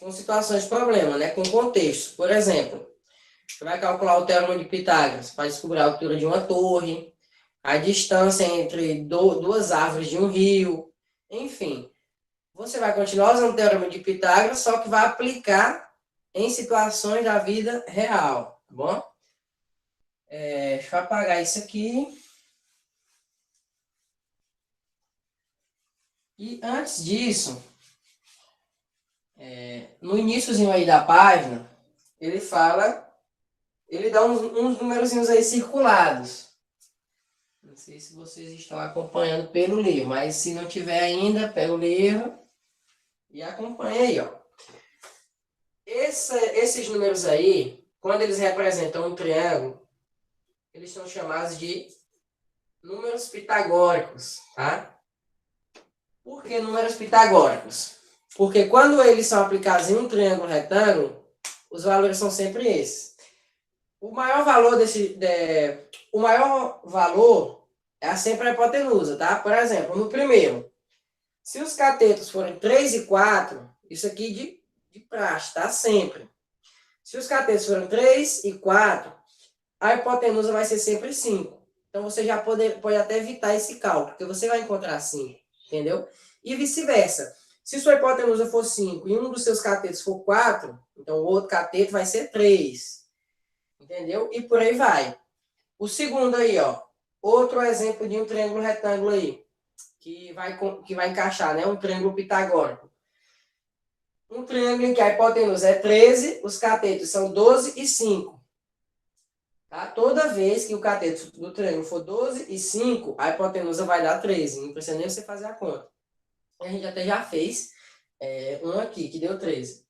com situações de problema, né? Com contexto. Por exemplo, você vai calcular o teorema de Pitágoras para descobrir a altura de uma torre, a distância entre duas árvores de um rio, enfim. Você vai continuar usando o teorema de Pitágoras, só que vai aplicar em situações da vida real, tá bom? Deixa eu apagar isso aqui. E antes disso, no iniciozinho aí da página, ele dá uns numerozinhos aí circulados. Não sei se vocês estão acompanhando pelo livro, mas se não tiver ainda, pega o livro e acompanha aí, ó. Esses números aí, quando eles representam um triângulo, eles são chamados de números pitagóricos, tá? Por que números pitagóricos? Porque quando eles são aplicados em um triângulo retângulo, os valores são sempre esses. O maior valor é sempre a hipotenusa, tá? Por exemplo, no primeiro, se os catetos forem 3 e 4, isso aqui de praxe, tá? Sempre. Se os catetos forem 3 e 4, a hipotenusa vai ser sempre 5. Então, você já pode até evitar esse cálculo, porque você vai encontrar 5, entendeu? E vice-versa. Se sua hipotenusa for 5 e um dos seus catetos for 4, então o outro cateto vai ser 3. Entendeu? E por aí vai. O segundo aí, ó. Outro exemplo de um triângulo retângulo aí, que vai encaixar, né? Um triângulo pitagórico. Um triângulo em que a hipotenusa é 13, os catetos são 12 e 5. Tá? Toda vez que o cateto do triângulo for 12 e 5, a hipotenusa vai dar 13. Não precisa nem você fazer a conta. A gente até já fez um aqui, que deu 13.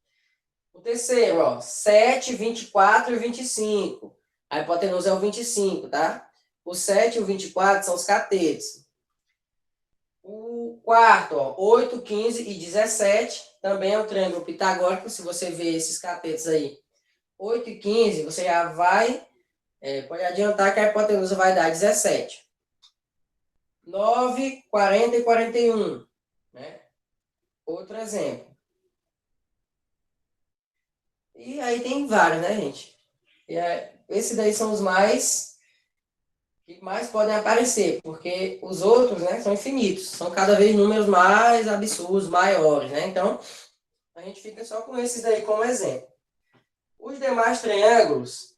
O terceiro, ó, 7, 24 e 25. A hipotenusa é o 25, tá? O 7 e o 24 são os catetos. O quarto, ó, 8, 15 e 17, também é um triângulo pitagórico. Se você ver esses catetos aí, 8 e 15, você já vai, pode adiantar que a hipotenusa vai dar 17. 9, 40 e 41, né? Outro exemplo. E aí tem vários, né, gente? Esses daí são os que mais podem aparecer, porque os outros, né, são infinitos, são cada vez números mais absurdos, maiores, né? Então, a gente fica só com esses daí como exemplo. Os demais triângulos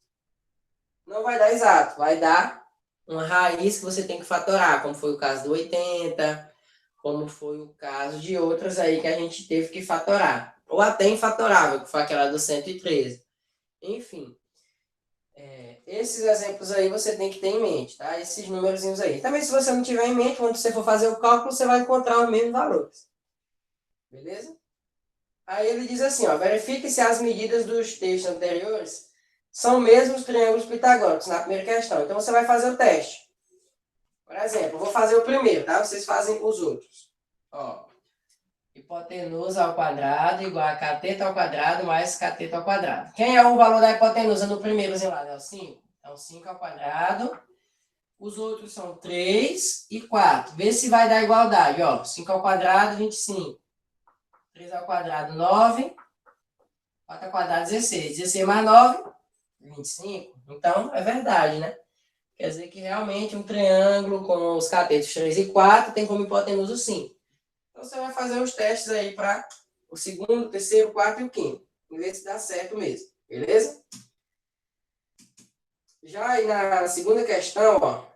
não vai dar exato, vai dar uma raiz que você tem que fatorar, como foi o caso do 80, como foi o caso de outras aí que a gente teve que fatorar. Ou até infatorável, que foi aquela do 113. Enfim, esses exemplos aí você tem que ter em mente, tá? Esses númerozinhos aí. Também, se você não tiver em mente, quando você for fazer o cálculo, você vai encontrar os mesmos valores. Beleza? Aí ele diz assim, ó, verifique se as medidas dos textos anteriores são mesmo os triângulos pitagóricos, na primeira questão. Então, você vai fazer o teste. Por exemplo, eu vou fazer o primeiro, tá? Vocês fazem os outros. Ó, hipotenusa ao quadrado igual a cateto ao quadrado mais cateto ao quadrado. Quem é o valor da hipotenusa no primeiro lá? É o 5. Então, 5 ao quadrado. Os outros são 3 e 4. Vê se vai dar igualdade. Ó, 5 ao quadrado, 25. 3 ao quadrado, 9. 4 ao quadrado, 16. 16 mais 9, 25. Então, é verdade, né? Quer dizer que realmente um triângulo com os catetos 3 e 4 tem como hipotenusa o 5. Então, você vai fazer os testes aí para o segundo, o terceiro, o quarto e o quinto. E ver se dá certo mesmo. Beleza? Já aí na segunda questão, ó.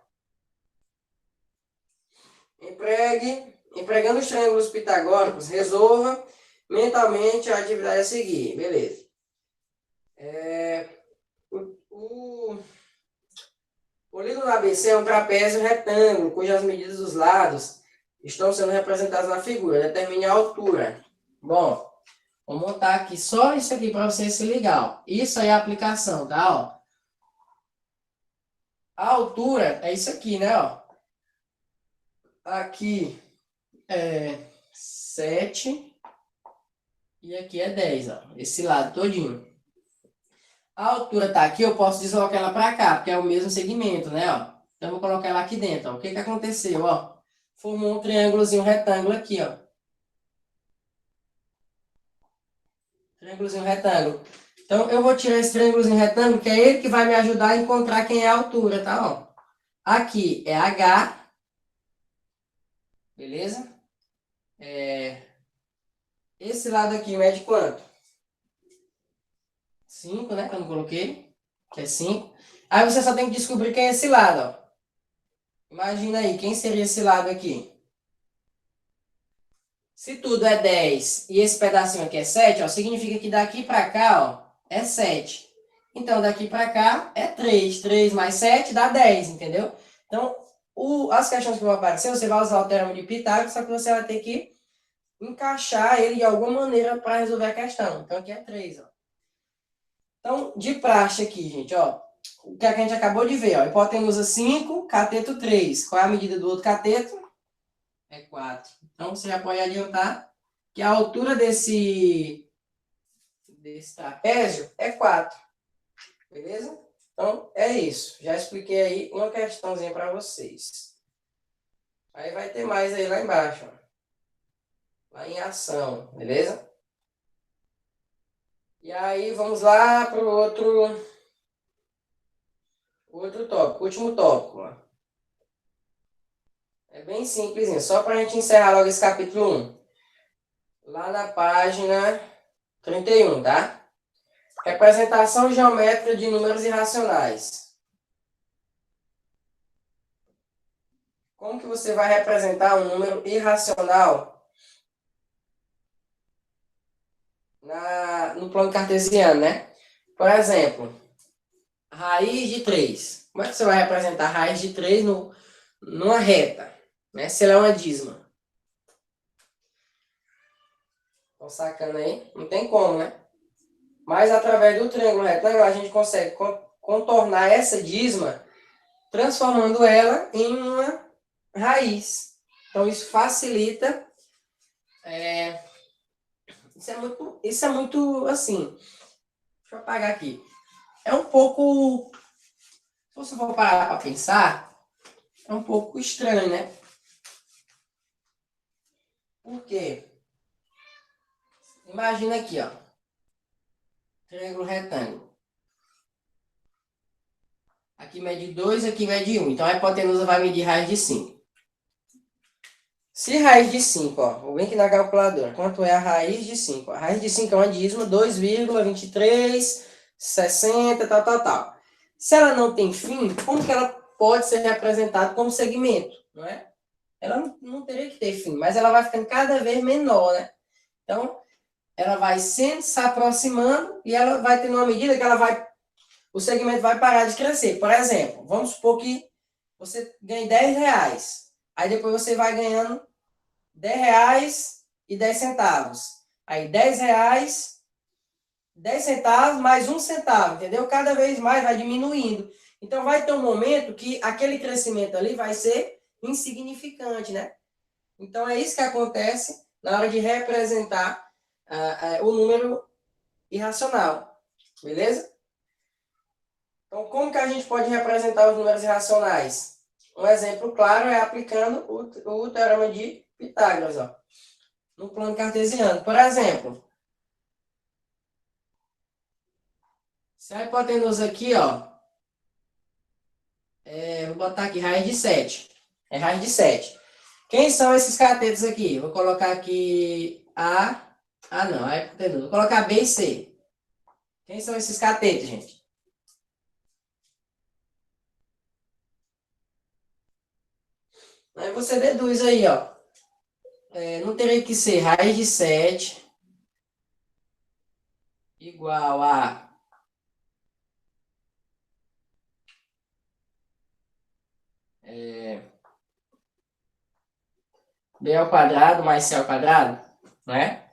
Empregando os triângulos pitagóricos, resolva mentalmente a atividade a seguir. Beleza. O polígono ABC é um trapézio retângulo, cujas medidas dos lados estão sendo representadas na figura. Determine a altura. Bom, vou montar aqui só isso aqui para você se ligar. Ó. Isso aí é a aplicação, tá? Ó. A altura é isso aqui, né? Ó. Aqui é 7 e aqui é 10, ó. Esse lado todinho. A altura tá aqui, eu posso deslocar ela para cá, porque é o mesmo segmento, né? Ó. Então, eu vou colocar ela aqui dentro. Ó. O que que aconteceu? Ó? Formou um triângulozinho retângulo aqui, ó. triângulozinho retângulo. Então, eu vou tirar esse triângulozinho retângulo, que é ele que vai me ajudar a encontrar quem é a altura, tá? Ó. Aqui é H, beleza? Esse lado aqui mede quanto? 5, né? Que eu não coloquei, que é 5. Aí você só tem que descobrir quem é esse lado, ó. Imagina aí, quem seria esse lado aqui? Se tudo é 10 e esse pedacinho aqui é 7, ó, significa que daqui para cá, ó, é 7. Então, daqui para cá é 3. 3 mais 7 dá 10, entendeu? Então, as questões que vão aparecer, você vai usar o teorema de Pitágoras, só que você vai ter que encaixar ele de alguma maneira para resolver a questão. Então, aqui é 3, ó. Então, de praxe aqui, gente, ó, o que a gente acabou de ver, ó, hipotenusa 5, cateto 3. Qual é a medida do outro cateto? É 4. Então, você já pode adiantar que a altura desse trapézio é 4. Beleza? Então, é isso. Já expliquei aí uma questãozinha para vocês. Aí vai ter mais aí lá embaixo, ó. Lá em ação, beleza? E aí, vamos lá para o outro tópico, último tópico, ó. É bem simplesinho, só para a gente encerrar logo esse capítulo 1. Lá na página 31, tá? Representação geométrica de números irracionais. Como que você vai representar um número irracional no plano cartesiano, né? Por exemplo, raiz de 3. Como é que você vai representar a raiz de 3 numa reta? Né? Se ela é uma dízima. Estão sacando aí? Não tem como, né? Mas através do triângulo retângulo a gente consegue contornar essa dízima transformando ela em uma raiz. Então isso facilita. Isso é muito assim. Deixa eu apagar aqui. É um pouco. Se você for parar para pensar, é um pouco estranho, né? Por quê? Imagina aqui, ó. Triângulo retângulo. Aqui mede 2, aqui mede 1. Então a hipotenusa vai medir raiz de 5. Se raiz de 5, ó, vou vir aqui na calculadora. Quanto é a raiz de 5? A raiz de 5 é uma dízima, 2,23, 60, tal, tal, tal. Se ela não tem fim, como que ela pode ser representada como segmento, não é? Ela não teria que ter fim, mas ela vai ficando cada vez menor, né? Então, ela vai sempre se aproximando e ela vai tendo uma medida que o segmento vai parar de crescer. Por exemplo, vamos supor que você ganhe R$ 10. Aí depois você vai ganhando R$ 10,10. Aí R$ 10, 10 centavos mais 1 centavo, entendeu? Cada vez mais vai diminuindo. Então vai ter um momento que aquele crescimento ali vai ser insignificante, né? Então é isso que acontece na hora de representar o número irracional, beleza? Então como que a gente pode representar os números irracionais? Um exemplo claro é aplicando o teorema de Pitágoras, ó, no plano cartesiano. Por exemplo, se a hipotenusa aqui, ó, vou botar aqui raiz de 7. É raiz de 7. Quem são esses catetos aqui? Vou colocar aqui não, a hipotenusa. Vou colocar B e C. Quem são esses catetos, gente? Aí você deduz aí, ó. Não teria que ser raiz de 7 igual a B ao quadrado mais C ao quadrado, né?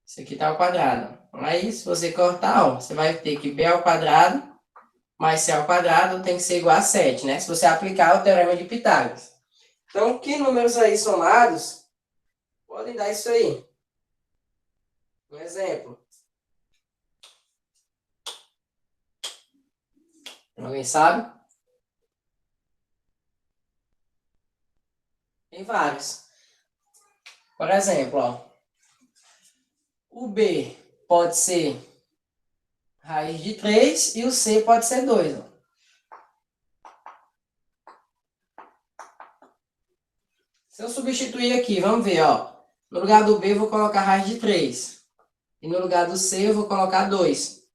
Isso aqui tá ao quadrado. Aí, se você cortar, ó, você vai ter que B ao quadrado mais C ao quadrado tem que ser igual a 7, né? Se você aplicar o teorema de Pitágoras. Então, que números aí somados podem dar isso aí? Um exemplo. Alguém sabe? Tem vários. Por exemplo, ó, o B pode ser raiz de 3 e o C pode ser 2. Ó. Se eu substituir aqui, vamos ver, ó. No lugar do B eu vou colocar raiz de 3. E no lugar do C eu vou colocar 2.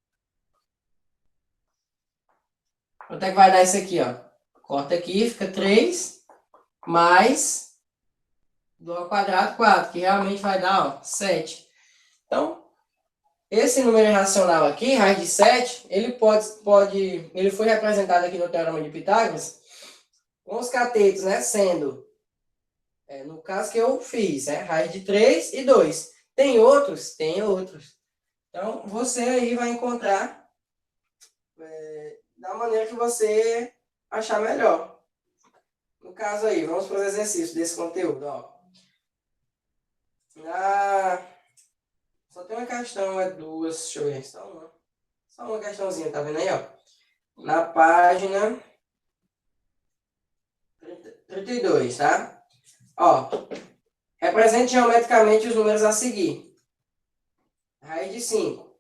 Quanto é que vai dar isso aqui, ó? Corta aqui, fica 3 mais 2 ao quadrado, 4, que realmente vai dar, ó, 7. Então, esse número irracional aqui, raiz de 7, ele ele foi representado aqui no Teorema de Pitágoras com os catetos, né, sendo, no caso que eu fiz, raiz de 3 e 2. Tem outros? Tem outros. Então, você aí vai encontrar da maneira que você achar melhor. No caso aí, vamos para os exercícios desse conteúdo, ó. Só tem uma questão, duas, deixa eu ver, só uma questãozinha, tá vendo aí, ó? Na página 32, tá? Ó, represente geometricamente os números a seguir. Raiz de 5.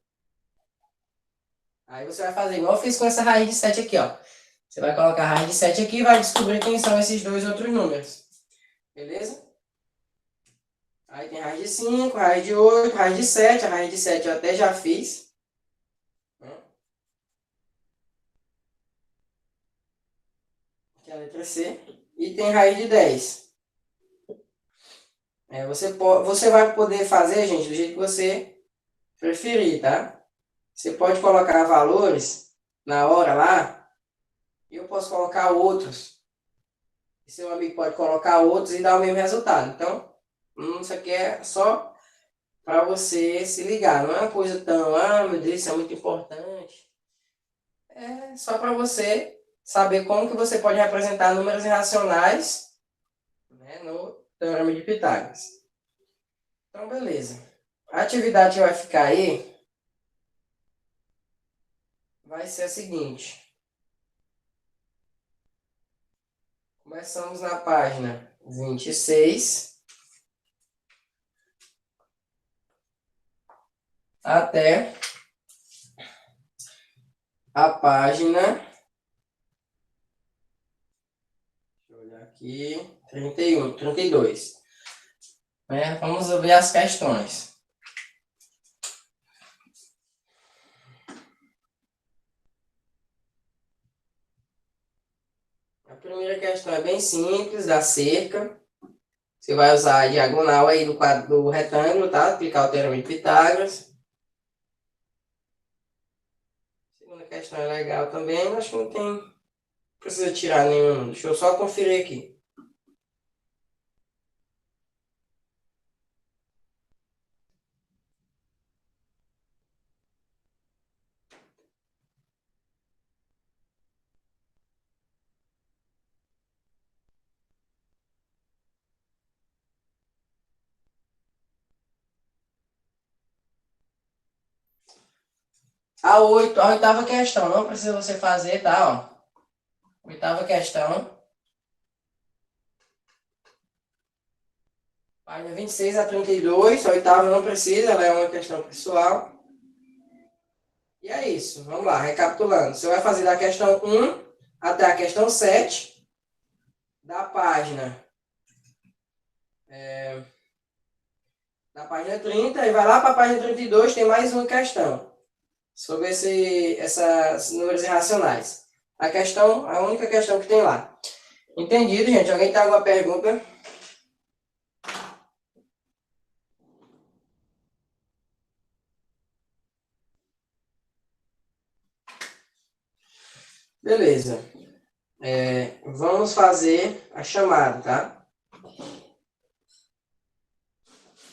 Aí você vai fazer igual eu fiz com essa raiz de 7 aqui, ó. Você vai colocar a raiz de 7 aqui e vai descobrir quem são esses dois outros números. Beleza? Aí tem raiz de 5, raiz de 8, raiz de 7. A raiz de 7 eu até já fiz. Que é a letra C. E tem raiz de 10. Você vai poder fazer, gente, do jeito que você preferir, tá? Você pode colocar valores na hora lá. E eu posso colocar outros. E seu amigo pode colocar outros e dar o mesmo resultado. Então, isso aqui é só para você se ligar. Não é uma coisa tão, meu Deus, isso é muito importante. É só para você saber como que você pode representar números irracionais, né, no Teorema de Pitágoras. Então, beleza. A atividade que vai ficar aí vai ser a seguinte. Começamos na página 26 até a página, deixa eu olhar aqui, 32. Vamos ver as questões. A primeira questão é bem simples, da cerca. Você vai usar a diagonal aí do quadro do retângulo, tá? Aplicar o Teorema de Pitágoras. A segunda questão é legal também, acho que não precisa tirar nenhum. Deixa eu só conferir aqui. A oitava questão, não precisa você fazer, tá? Ó. Oitava questão. Página 26 a 32, a oitava não precisa, ela é uma questão pessoal. E é isso, vamos lá, recapitulando. Você vai fazer da questão 1 até a questão 7, da página 30, e vai lá para a página 32, tem mais uma questão sobre esses números irracionais. A única questão que tem lá. Entendido, gente? Alguém tem alguma pergunta? Beleza. Vamos fazer a chamada, tá?